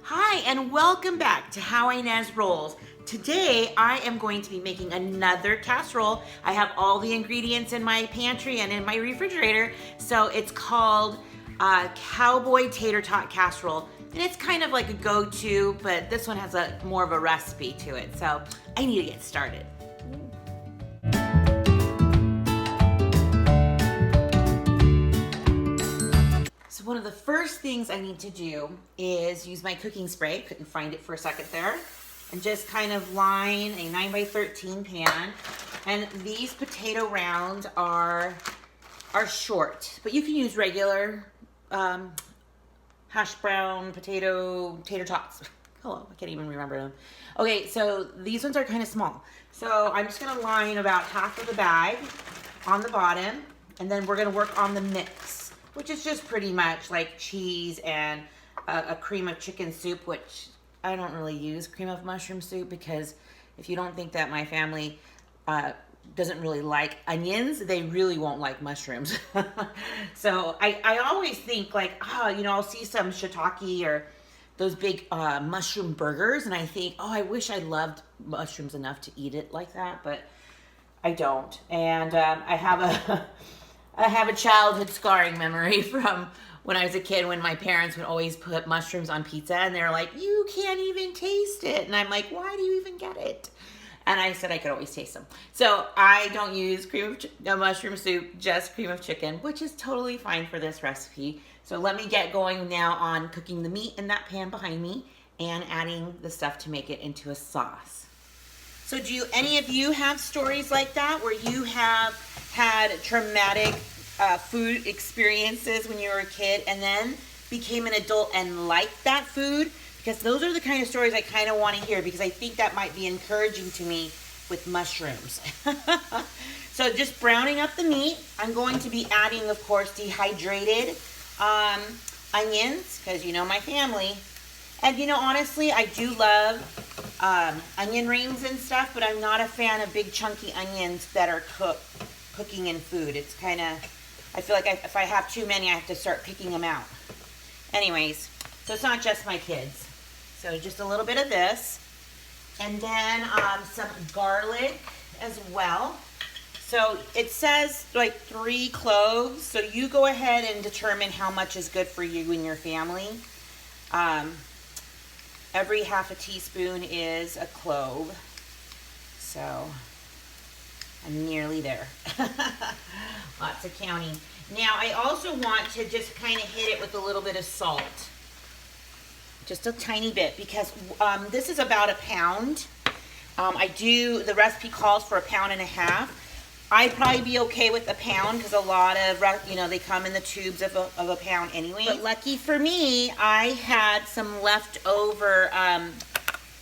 Hi, and welcome back to How Ines Rolls. Today, I am going to be making another casserole. I have all the ingredients in my pantry and in my refrigerator, so it's called Cowboy Tater Tot Casserole. And it's kind of like a go-to, but this one has more of a recipe to it, so I need to get started. So one of the first things I need to do is use my cooking spray. Couldn't find it for a second there. And just kind of line a 9x13 pan. And these potato rounds are short, but you can use regular hash brown tater tots. Hello, I can't even remember them. Okay, so these ones are kind of small. So I'm just gonna line about half of the bag on the bottom, and then we're gonna work on the mix, which is just pretty much like cheese and a cream of chicken soup, which I don't really use cream of mushroom soup because if you don't think that my family doesn't really like onions, they really won't like mushrooms. So I always think like, I'll see some shiitake or those big mushroom burgers, and I think, I wish I loved mushrooms enough to eat it like that, but I don't. And I have a childhood scarring memory from when I was a kid when my parents would always put mushrooms on pizza, and they're like, you can't even taste it. And I'm like, why do you even get it? And I said I could always taste them. So I don't use cream of mushroom soup, just cream of chicken, which is totally fine for this recipe. So let me get going now on cooking the meat in that pan behind me and adding the stuff to make it into a sauce. So do any of you have stories like that where you have had traumatic food experiences when you were a kid and then became an adult and liked that food? Because those are the kind of stories I kind of want to hear, because I think that might be encouraging to me with mushrooms. So just browning up the meat. I'm going to be adding, of course, dehydrated onions, because you know my family. And honestly, I do love onion rings and stuff, but I'm not a fan of big chunky onions that are cooking in food. It's kind of, I feel like if I have too many, I have to start picking them out. Anyways, so it's not just my kids. So just a little bit of this. And then some garlic as well. So it says like 3 cloves. So you go ahead and determine how much is good for you and your family. Every half a teaspoon is a clove. So I'm nearly there. Lots of counting. Now I also want to just kind of hit it with a little bit of salt. Just a tiny bit, because this is about a pound. The recipe calls for 1.5 pounds. I'd probably be okay with a pound because a lot of, they come in the tubes of a pound anyway. But lucky for me, I had some leftover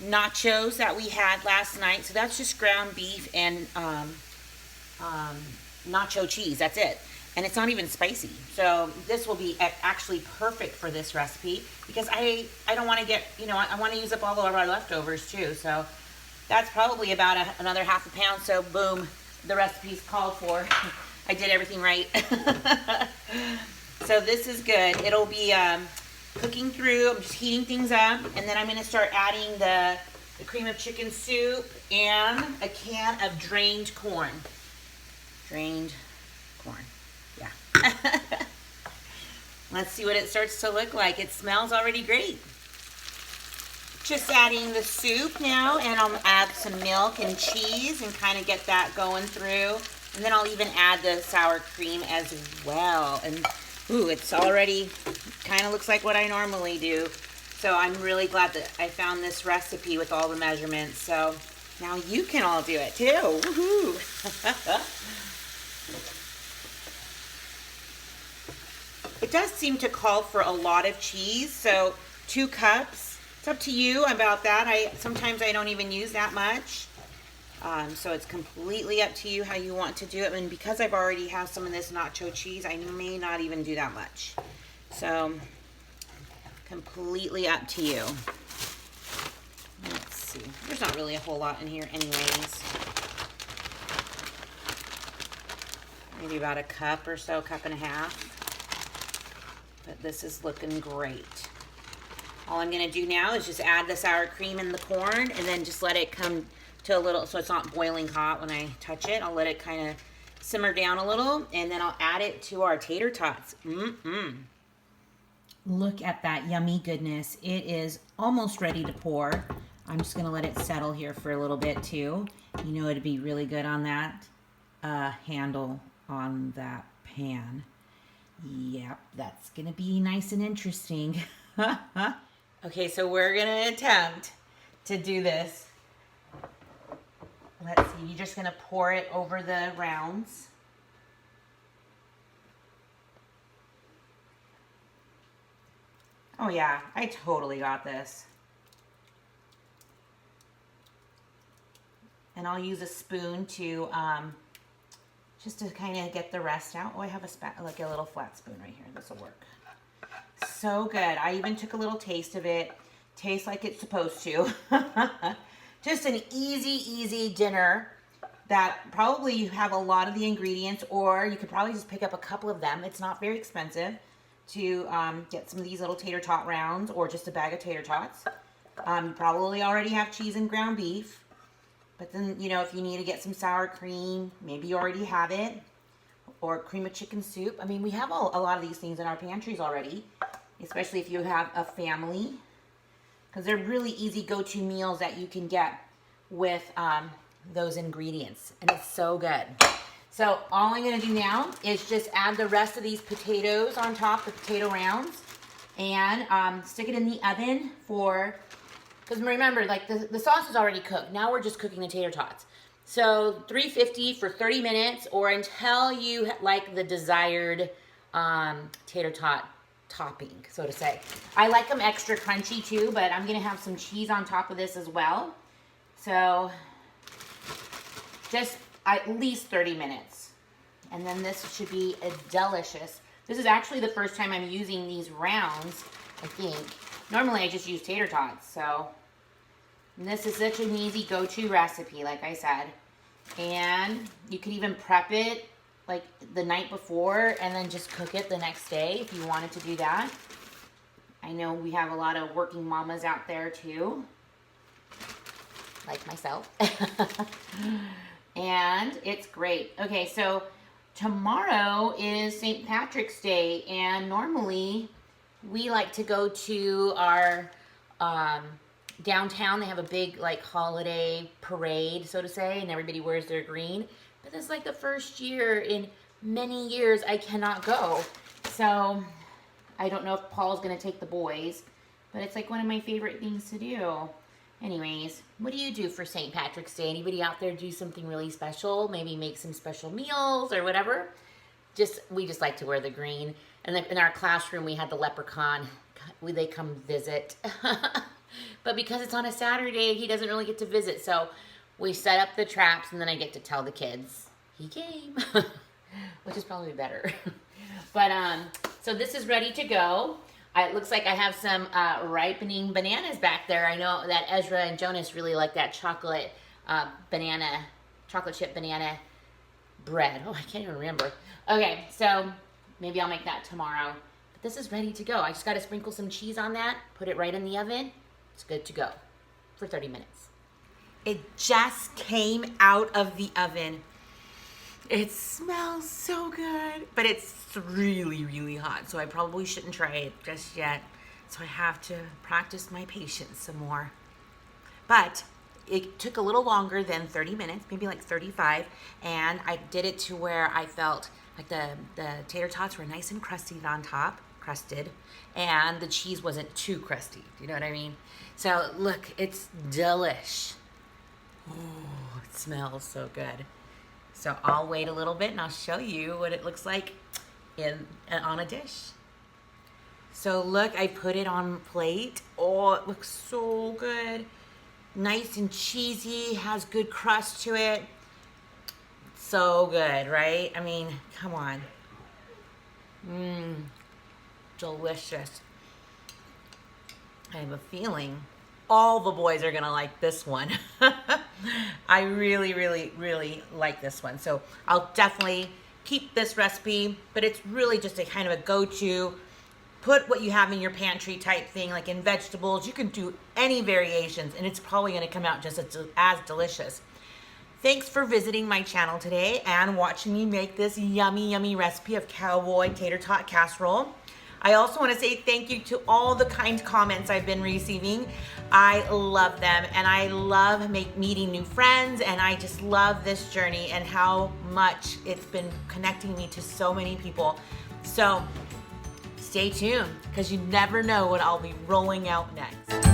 nachos that we had last night. So that's just ground beef and nacho cheese. That's it. And it's not even spicy. So this will be actually perfect for this recipe, because I don't want to get, I want to use up all of our leftovers too. So that's probably about another 1/2 pound. So boom, the recipe's called for. I did everything right. So this is good. It'll be cooking through. I'm just heating things up, and then I'm going to start adding the cream of chicken soup and a can of drained corn. Drained corn. Yeah. Let's see what it starts to look like. It smells already great. Just adding the soup now, and I'll add some milk and cheese and kind of get that going through. And then I'll even add the sour cream as well. And ooh, it's already kind of looks like what I normally do. So I'm really glad that I found this recipe with all the measurements. So now you can all do it too. Woohoo! It does seem to call for a lot of cheese, so 2 cups. It's up to you about that. Sometimes I don't even use that much. So it's completely up to you how you want to do it. And because I've already have some of this nacho cheese, I may not even do that much. So completely up to you. Let's see. There's not really a whole lot in here anyways. Maybe about a cup or so, 1.5 cups. But this is looking great. All I'm gonna do now is just add the sour cream and the corn and then just let it come to a little, so it's not boiling hot when I touch it. I'll let it kind of simmer down a little and then I'll add it to our tater tots. Look at that yummy goodness. It is almost ready to pour. I'm just gonna let it settle here for a little bit too. You know it'd be really good on that handle on that pan. Yep, that's gonna be nice and interesting. Okay, so we're gonna attempt to do this. Let's see, you're just gonna pour it over the rounds. Oh yeah, I totally got this. And I'll use a spoon to, just to kind of get the rest out. Oh, I have like a little flat spoon right here. This will work. So good. I even took a little taste of it. Tastes like it's supposed to. Just an easy dinner that probably you have a lot of the ingredients, or you could probably just pick up a couple of them. It's not very expensive to get some of these little tater tot rounds or just a bag of tater tots. You probably already have cheese and ground beef. But then, you know, if you need to get some sour cream, maybe you already have it. Or cream of chicken soup. I mean, we have a lot of these things in our pantries already. Especially if you have a family. Because they're really easy go-to meals that you can get with those ingredients. And it's so good. So all I'm going to do now is just add the rest of these potatoes on top, the potato rounds. And stick it in the oven for... Because remember, like the sauce is already cooked. Now we're just cooking the tater tots. So 350 for 30 minutes or until you like the desired tater tot topping, so to say. I like them extra crunchy too, but I'm going to have some cheese on top of this as well. So just at least 30 minutes. And then this should be delicious. This is actually the first time I'm using these rounds, I think. Normally I just use tater tots, so... And this is such an easy go-to recipe, like I said. And you could even prep it like the night before and then just cook it the next day if you wanted to do that. I know we have a lot of working mamas out there too, like myself. And it's great. Okay, so tomorrow is St. Patrick's Day, and normally we like to go to our downtown. They have a big like holiday parade, so to say, and everybody wears their green. But this is like the first year in many years I cannot go. So I don't know if Paul's gonna take the boys, but it's like one of my favorite things to do. Anyways, what do you do for St. Patrick's Day? Anybody out there do something really special? Maybe make some special meals or whatever? We just like to wear the green. And then in our classroom we had the leprechaun. They come visit. But because it's on a Saturday, he doesn't really get to visit. So we set up the traps, and then I get to tell the kids, he came. Which is probably better. But, so this is ready to go. It looks like I have some ripening bananas back there. I know that Ezra and Jonas really like that chocolate chip banana bread. Oh, I can't even remember. Okay, so maybe I'll make that tomorrow. But this is ready to go. I just got to sprinkle some cheese on that, put it right in the oven. It's good to go for 30 minutes. It just came out of the oven. It smells so good, but it's really, really hot, so I probably shouldn't try it just yet. So I have to practice my patience some more. But it took a little longer than 30 minutes, maybe like 35, and I did it to where I felt like the tater tots were nice and crusted on top, and the cheese wasn't too crusty. Do you know what I mean? So look, it's delish. Oh, it smells so good. So I'll wait a little bit and I'll show you what it looks like on a dish. So look, I put it on a plate. Oh, it looks so good. Nice and cheesy, has good crust to it. So good, right? I mean, come on. Delicious. I have a feeling all the boys are gonna like this one. I really, really, really like this one. So I'll definitely keep this recipe, but it's really just a kind of a go-to put what you have in your pantry type thing, like in vegetables. You can do any variations, and it's probably gonna come out just as delicious. Thanks for visiting my channel today and watching me make this yummy, yummy recipe of cowboy tater tot casserole. I also want to say thank you to all the kind comments I've been receiving. I love them, and I love meeting new friends, and I just love this journey and how much it's been connecting me to so many people. So stay tuned, because you never know what I'll be rolling out next.